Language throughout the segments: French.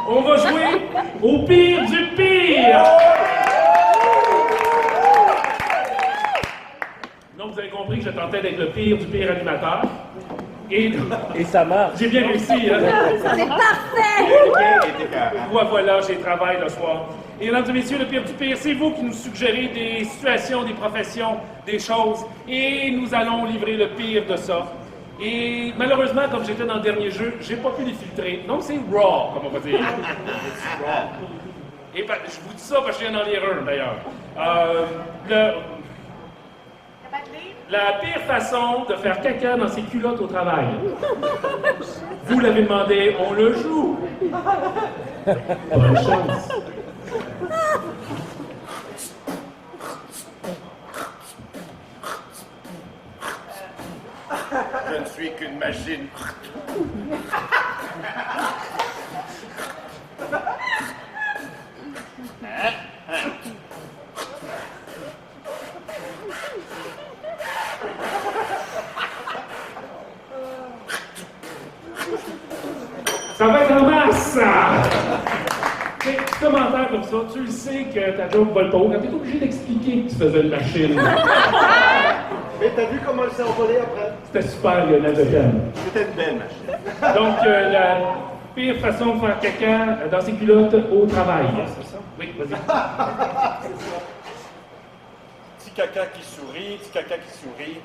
On va jouer au pire du pire! Donc, vous avez compris que je tentais d'être le pire du pire animateur. Et ça marche. J'ai bien réussi, hein? C'est parfait! Voilà, j'ai travail le soir. Et mesdames et messieurs, le pire du pire, c'est vous qui nous suggérez des situations, des professions, des choses. Et nous allons livrer le pire de ça. Et malheureusement, comme j'étais dans le dernier jeu, j'ai pas pu les filtrer. Donc c'est raw, comme on va dire. Et je vous dis ça parce que je viens d'en lire un, d'ailleurs. La pire façon de faire caca dans ses culottes au travail. Vous l'avez demandé, on le joue. Bonne chance. Je ne suis qu'une machine. Ça va être en masse! T'sais, commentaire comme ça, tu le sais que ta job vole pas haut quand t'es obligé d'expliquer que tu faisais une machine. Mais t'as vu comment elle s'est envolée après? C'était super, Lionel de Cannes. C'était une belle machine. Donc, la pire façon de faire caca dans ses culottes au travail. C'est ça? Oui, vas-y. Petit caca qui sourit, petit caca qui sourit.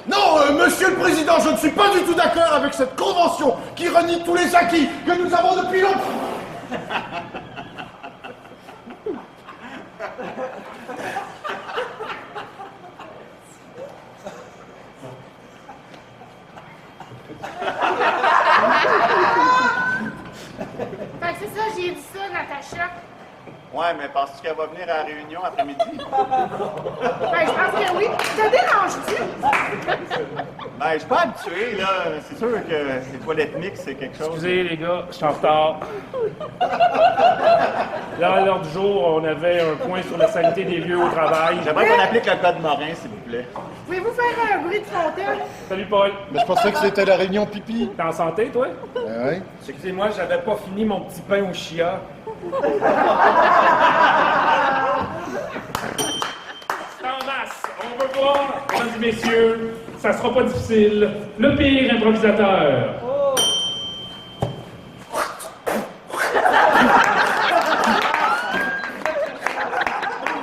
Non, monsieur le Président, je ne suis pas du tout d'accord avec cette convention qui renie tous les acquis que nous avons depuis longtemps. Fait que c'est ça, j'ai dit ça, Natacha. Ouais, mais penses-tu qu'elle va venir à la réunion après-midi? Ben, je pense que oui. Ça dérange-tu? Ben, je suis pas habitué, là. C'est sûr que les toilettes mixtes, c'est quelque chose. Excusez les gars, je suis en retard. Là, à l'heure du jour, on avait un point sur la sanité des vieux au travail. J'aimerais qu'on applique le code Morin, s'il vous plaît. Pouvez-vous faire un bruit de fontaine? Salut Paul. Mais je pensais que c'était la réunion pipi. T'es en santé, toi? Oui. Excusez-moi, j'avais pas fini mon petit pain au chia. C'est en masse. On veut voir, mesdames et messieurs, ça sera pas difficile. Le pire improvisateur.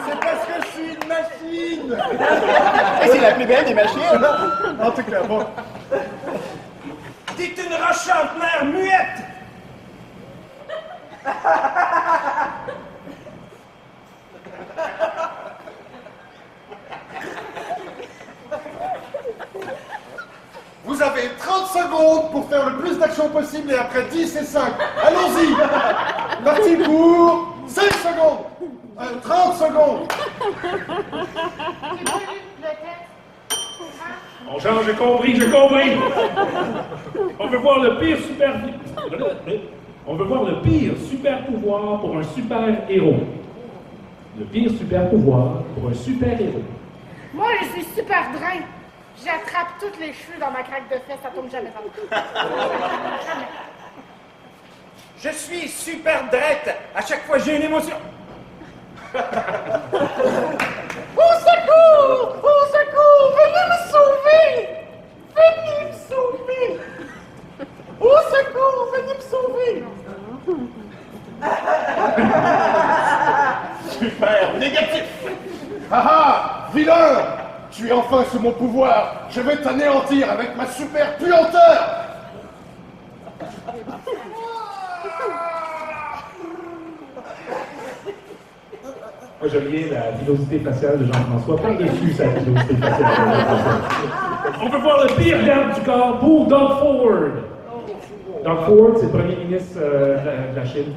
C'est parce que je suis une machine! C'est la plus belle des machines! En tout cas, bon. T'es une rochante mère muette! Vous avez 30 secondes pour faire le plus d'actions possible et après 10 et 5. Allons-y! Parti pour 5 secondes! 30 secondes! J'ai pas lu le texte. On change, j'ai compris. On veut voir le pire On veut voir le pire super pouvoir pour un super héros. Le pire super pouvoir pour un super héros. Moi, je suis super drain. J'attrape tous les cheveux dans ma craque de fesses, ça tombe jamais dans le Jamais. Je suis super drette. À chaque fois, j'ai une émotion. Au secours! Au secours! Venez me sauver! Venez me sauver! Au secours! Venez me sauver! Super! Négatif! Haha! Vilain! Tu es enfin sous mon pouvoir! Je vais t'anéantir avec ma super puanteur! Moi, j'aime bien la pilosité faciale de Jean-François. Par-dessus sa pilosité faciale de Jean-François. On peut voir le pire garde du corps pour Doug Ford. Doug Ford, c'est le premier ministre de la Chine.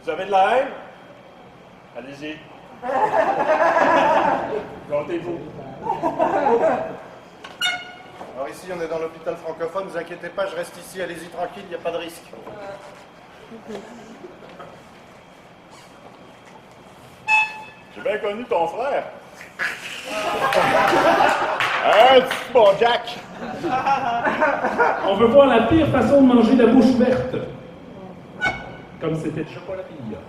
Vous avez de la haine? Allez-y. Gâtez-vous. Alors ici, on est dans l'hôpital francophone, ne vous inquiétez pas, je reste ici, allez-y tranquille, il n'y a pas de risque. J'ai bien connu ton frère. Bon, Jack. On veut voir la pire façon de manger la bouche ouverte. Comme c'était déjà pas la pire.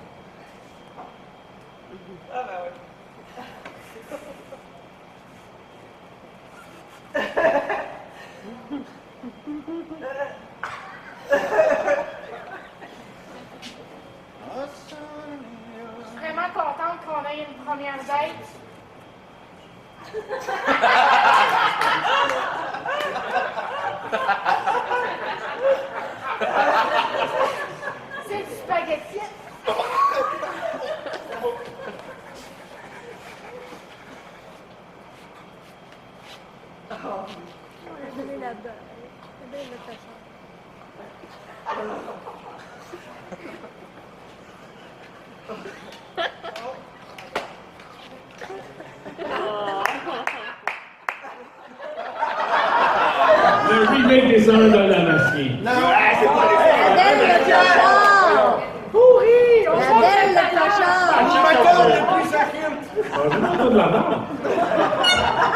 Je suis vraiment contente qu'on ait une première date. C'est du spaghetti. Elle est là-dedans. Elle est là, Le remake des heures de la masquée. La belle le clochard! Pourri! La belle le Je clochard! m'attends depuis sa hint. Je ne pas de la barre.